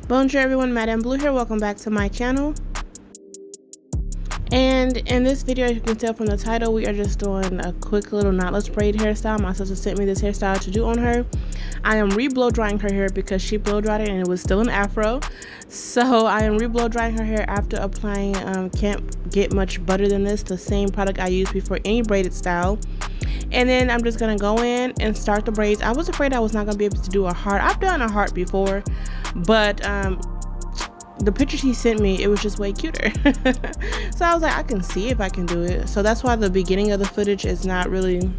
Bonjour everyone, Madame Blue here. Welcome back to my channel. And in this video, as you can tell from the title, we are just doing a quick little knotless braid hairstyle. My sister sent me this hairstyle to do on her. I am re-blow drying her hair because she blow dried it and it was still an afro. So I am re-blow drying her hair after applying can't get much better than this, the same product I used before any braided style. And then I'm just gonna go in and start the braids. I was afraid I was not gonna be able to do a heart. I've done a heart before, but the picture she sent me, it was just way cuter. So I was like, I can see if I can do it. So that's why the beginning of the footage is not really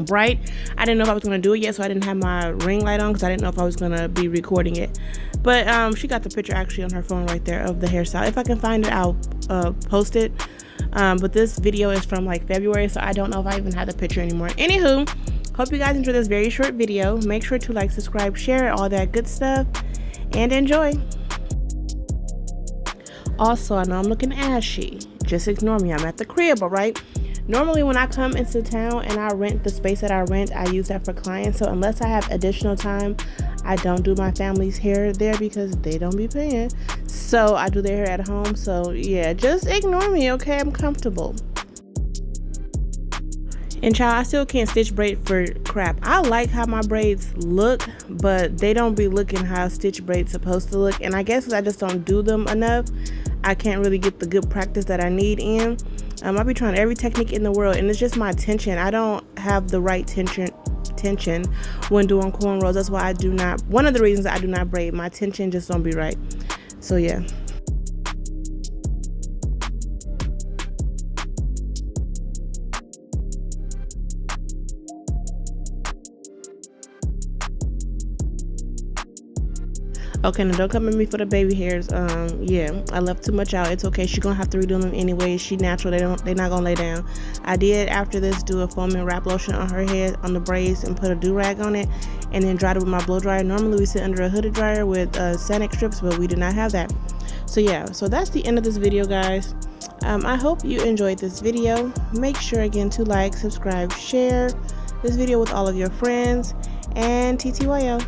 bright. I didn't know if I was going to do it yet, so I didn't have my ring light on because I didn't know if I was going to be recording it. But she got the picture actually on her phone right there of the hairstyle. If I can find it, I'll post it. But this video is from like February, so I don't know if I even have the picture anymore. Anywho, hope you guys enjoy this very short video. Make sure to like, subscribe, share, all that good stuff, and enjoy. Also, I know I'm looking ashy. Just ignore me. I'm at the crib, all right? Normally, when I come into town and I rent the space that I rent, I use that for clients. So unless I have additional time, I don't do my family's hair there because they don't be paying. So I do their hair at home. So yeah, just ignore me, okay? I'm comfortable. And child, I still can't stitch braid for crap. I like how my braids look, but they don't be looking how stitch braids supposed to look. And I guess I just don't do them enough. I can't really get the good practice that I need in. I'll be trying every technique in the world, and it's just my tension. I don't have the right tension when doing cornrows. That's why I do not, one of the reasons I do not braid. My tension just don't be right. So yeah. Okay, now don't come at me for the baby hairs. Yeah, I left too much out. It's okay. She's gonna have to redo them anyway. She natural. They're not gonna lay down. I did after this do a foaming wrap lotion on her head on the braids and put a do-rag on it, and then dried it with my blow dryer. Normally we sit under a hooded dryer with Sanic strips, but we did not have that. So yeah, so that's the end of this video, guys. I hope you enjoyed this video. Make sure again to like, subscribe, share this video with all of your friends, and TTYL.